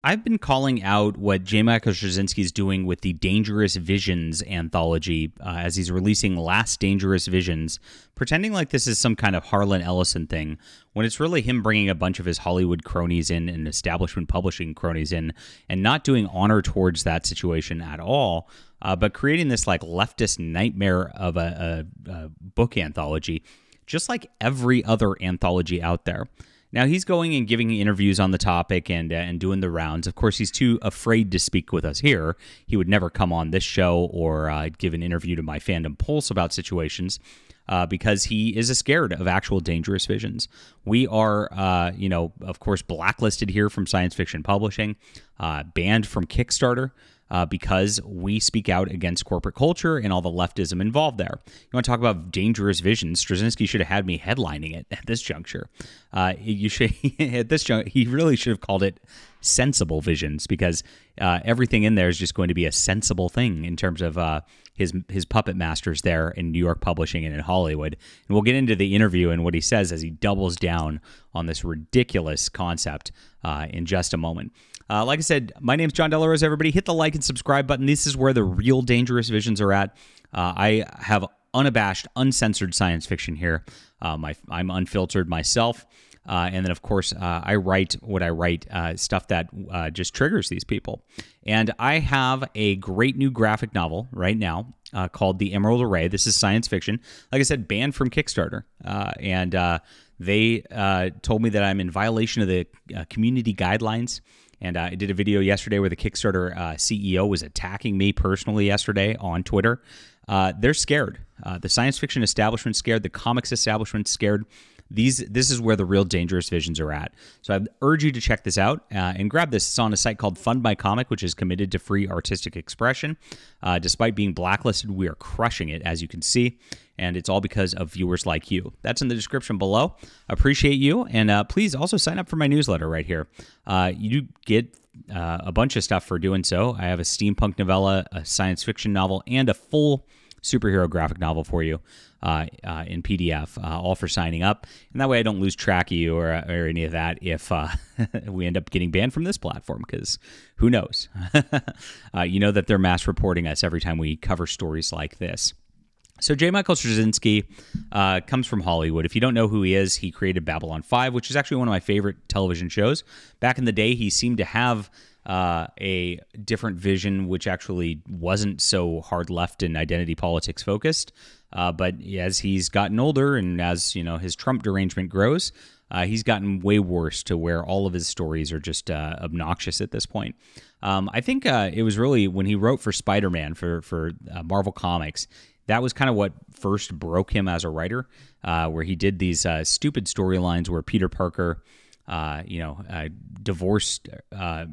I've been calling out what J. Michael Straczynski is doing with the Dangerous Visions anthology as he's releasing Last Dangerous Visions, pretending like this is some kind of Harlan Ellison thing, when it's really him bringing a bunch of his Hollywood cronies in and establishment publishing cronies in, and not doing honor towards that situation at all, but creating this like leftist nightmare of a book anthology, just like every other anthology out there. Now, he's going and giving interviews on the topic and doing the rounds. Of course, he's too afraid to speak with us here. He would never come on this show or give an interview to my Fandom Pulse about situations because he is scared of actual Dangerous Visions. We are, of course, blacklisted here from science fiction publishing, banned from Kickstarter. Because we speak out against corporate culture and all the leftism involved there. You want to talk about Dangerous Visions? Straczynski should have had me headlining it at this juncture. He really should have called it Sensible Visions, because everything in there is just going to be a sensible thing in terms of his puppet masters there in New York publishing and in Hollywood. And we'll get into the interview and what he says as he doubles down on this ridiculous concept in just a moment. Like I said, my name's John Delarose, everybody. Hit the like and subscribe button. This is where the real Dangerous Visions are at. I have unabashed, uncensored science fiction here. I'm unfiltered myself. And then, of course, I write what I write, stuff that just triggers these people. And I have a great new graphic novel right now called The Emerald Array. This is science fiction. Like I said, banned from Kickstarter. And they told me that I'm in violation of the community guidelines. And I did a video yesterday where the Kickstarter CEO was attacking me personally yesterday on Twitter. They're scared. The science fiction establishment's scared. The comics establishment's scared. This is where the real Dangerous Visions are at. So I urge you to check this out and grab this. It's on a site called Fund My Comic, which is committed to free artistic expression. Despite being blacklisted, we are crushing it, as you can see. And it's all because of viewers like you. That's in the description below. Appreciate you. And please also sign up for my newsletter right here. You get a bunch of stuff for doing so. I have a steampunk novella, a science fiction novel, and a full superhero graphic novel for you in PDF, all for signing up. And that way I don't lose track of you or any of that if we end up getting banned from this platform, because who knows? You know that they're mass reporting us every time we cover stories like this. So J. Michael Straczynski comes from Hollywood. If you don't know who he is, he created Babylon 5, which is actually one of my favorite television shows. Back in the day, he seemed to have a different vision, which actually wasn't so hard left and identity politics focused. But as he's gotten older and as his Trump derangement grows, he's gotten way worse, to where all of his stories are just obnoxious at this point. I think it was really when he wrote for Spider-Man for Marvel Comics. That was kind of what first broke him as a writer, where he did these stupid storylines where Peter Parker, divorced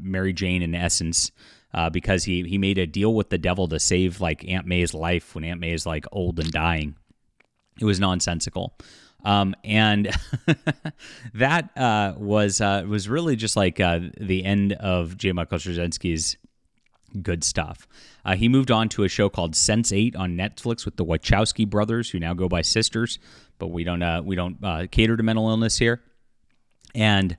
Mary Jane in essence, because he made a deal with the devil to save like Aunt May's life when Aunt May is like old and dying. It was nonsensical. And that was really just like the end of J. Michael Straczynski's good stuff. He moved on to a show called Sense8 on Netflix with the Wachowski brothers, who now go by sisters, but we don't cater to mental illness here. And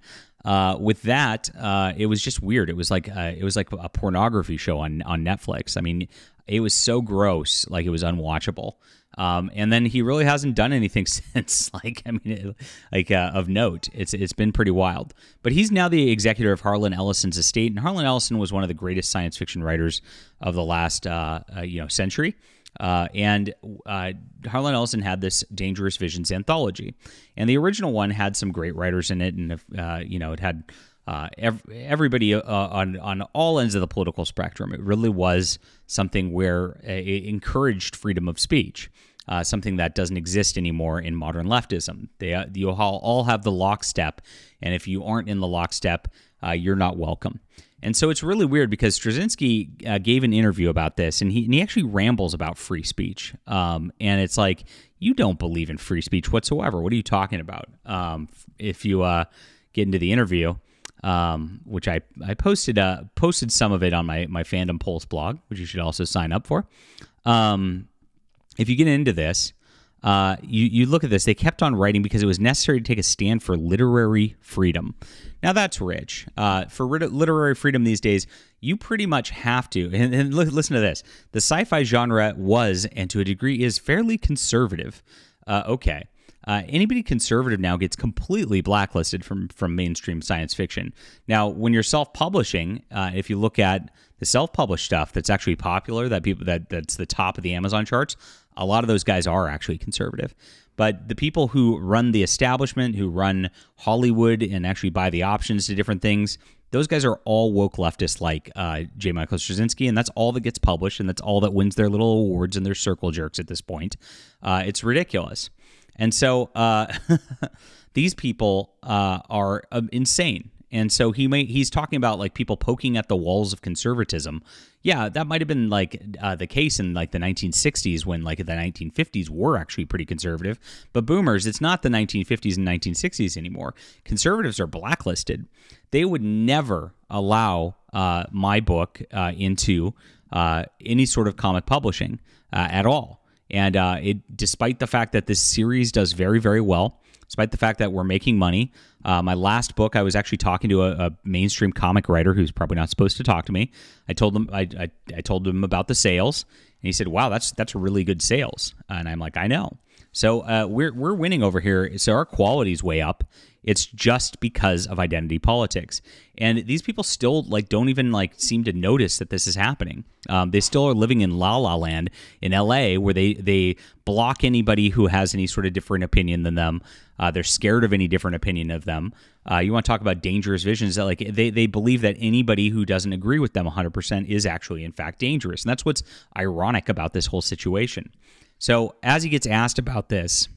with that, it was just weird. It was like a pornography show on Netflix. I mean, it was so gross, like it was unwatchable. And then he really hasn't done anything since. Of note. It's been pretty wild. But he's now the executor of Harlan Ellison's estate, and Harlan Ellison was one of the greatest science fiction writers of the last century. And Harlan Ellison had this Dangerous Visions anthology, and the original one had some great writers in it, and it had everybody on all ends of the political spectrum. It really was something where it encouraged freedom of speech, something that doesn't exist anymore in modern leftism. You all have the lockstep, and if you aren't in the lockstep, you're not welcome. And so it's really weird because Straczynski gave an interview about this, and he actually rambles about free speech. And it's like, you don't believe in free speech whatsoever. What are you talking about? If you get into the interview, which I posted some of it on my Fandom Pulse blog, which you should also sign up for. If you get into this, you look at this. They kept on writing because it was necessary to take a stand for literary freedom. Now that's rich. For literary freedom these days, you pretty much have to. And listen to this: the sci-fi genre was, and to a degree is, fairly conservative. Okay. Anybody conservative now gets completely blacklisted from mainstream science fiction. Now, when you're self-publishing, if you look at the self-published stuff that's actually popular, that's the top of the Amazon charts, a lot of those guys are actually conservative. But the people who run the establishment, who run Hollywood and actually buy the options to different things, those guys are all woke leftists like J. Michael Straczynski, and that's all that gets published, and that's all that wins their little awards and their circle jerks at this point. It's ridiculous. And so these people are insane. And so he's talking about like people poking at the walls of conservatism. Yeah, that might have been like the case in like the 1960s when like the 1950s were actually pretty conservative. But boomers, it's not the 1950s and 1960s anymore. Conservatives are blacklisted. They would never allow my book into any sort of comic publishing at all. And despite the fact that this series does very, very well, despite the fact that we're making money, my last book, I was actually talking to a mainstream comic writer who's probably not supposed to talk to me. I told him about the sales, and he said, "Wow, that's really good sales." And I'm like, "I know." So we're winning over here. So our quality's way up. It's just because of identity politics. And these people still like don't even like seem to notice that this is happening. They still are living in La La Land in LA, where they block anybody who has any sort of different opinion than them. They're scared of any different opinion of them. You want to talk about dangerous visions, that like they believe that anybody who doesn't agree with them 100% is actually in fact dangerous. And that's what's ironic about this whole situation. So as he gets asked about this,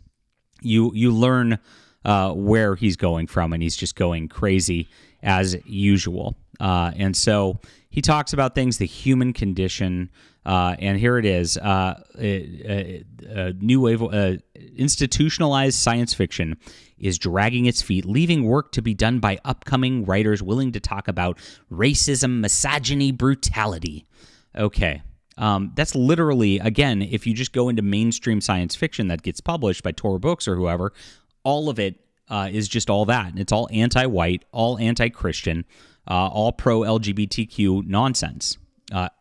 you learn where he's going from, and he's just going crazy as usual. And so he talks about things, the human condition, and here it is, new wave, institutionalized science fiction is dragging its feet, leaving work to be done by upcoming writers willing to talk about racism, misogyny, brutality. Okay. That's literally, again, if you just go into mainstream science fiction that gets published by Tor Books or whoever, all of it is just all that. It's all anti-white, all anti-Christian, all pro-LGBTQ nonsense,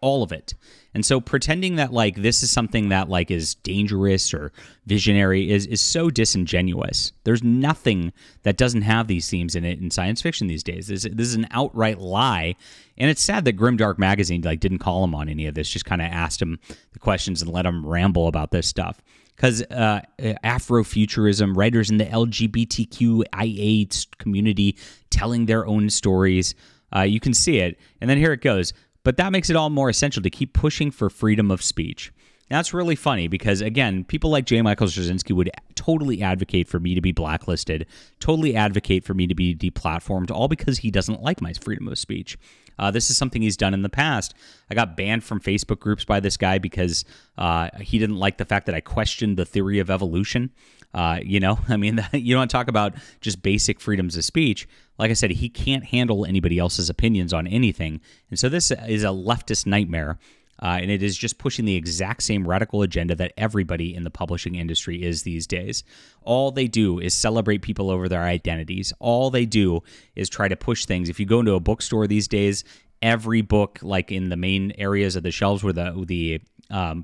all of it. And so pretending that like this is something that like is dangerous or visionary is so disingenuous. There's nothing that doesn't have these themes in it in science fiction these days. This is an outright lie. And it's sad that Grimdark Magazine like didn't call him on any of this, just kind of asked him the questions and let him ramble about this stuff. Because Afrofuturism, writers in the LGBTQIA community telling their own stories, you can see it. And then here it goes. But that makes it all more essential to keep pushing for freedom of speech. That's really funny because, again, people like J. Michael Straczynski would totally advocate for me to be blacklisted, totally advocate for me to be deplatformed, all because he doesn't like my freedom of speech. This is something he's done in the past. I got banned from Facebook groups by this guy because he didn't like the fact that I questioned the theory of evolution. You know, I mean, you don't want to talk about just basic freedoms of speech. Like I said, he can't handle anybody else's opinions on anything. And so this is a leftist nightmare. And it is just pushing the exact same radical agenda that everybody in the publishing industry is these days. All they do is celebrate people over their identities. All they do is try to push things. If you go into a bookstore these days, every book, like in the main areas of the shelves where the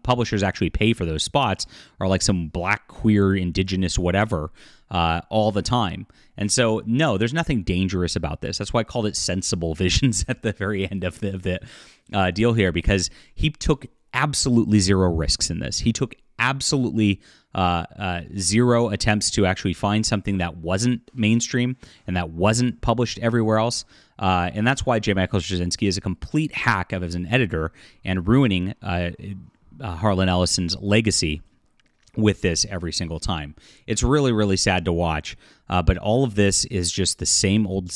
publishers actually pay for those spots, are like some black, queer, indigenous, whatever, all the time. And so, no, there's nothing dangerous about this. That's why I called it sensible visions at the very end of the deal here, because he took absolutely zero risks in this. He took absolutely zero attempts to actually find something that wasn't mainstream and that wasn't published everywhere else. And that's why J. Michael Straczynski is a complete hack as an editor and ruining Harlan Ellison's legacy with this every single time. It's really, really sad to watch. But all of this is just the same old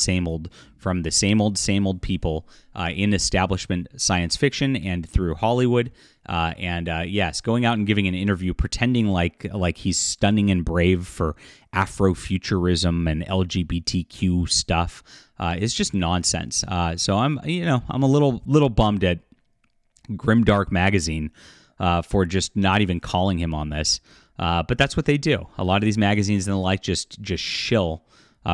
from the same old people in establishment science fiction and through Hollywood. Yes, going out and giving an interview pretending like he's stunning and brave for Afrofuturism and LGBTQ stuff is just nonsense. So I'm a little bummed at Grimdark Magazine for just not even calling him on this. But that's what they do. A lot of these magazines and the like just shill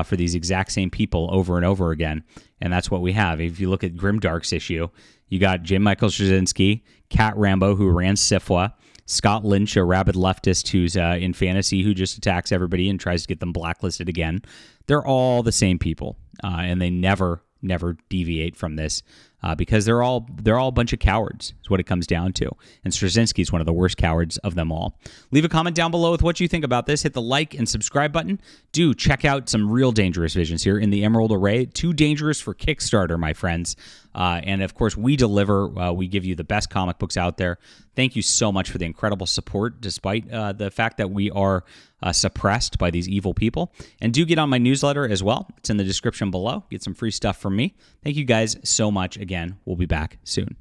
for these exact same people over and over again. And that's what we have. If you look at Grimdark's issue, you got J. Michael Straczynski, Cat Rambo, who ran SIFWA, Scott Lynch, a rabid leftist who's in fantasy, who just attacks everybody and tries to get them blacklisted again. They're all the same people, and they never deviate from this because they're all a bunch of cowards is what it comes down to. And Straczynski is one of the worst cowards of them all. Leave a comment down below with what you think about this. Hit the like and subscribe button. Do check out some real dangerous visions here in the Emerald Array. Too dangerous for Kickstarter, my friends. And of course, we deliver. We give you the best comic books out there. Thank you so much for the incredible support, despite the fact that we are suppressed by these evil people. And do get on my newsletter as well. It's in the description below. Get some free stuff from me. Thank you guys so much. Again, we'll be back soon.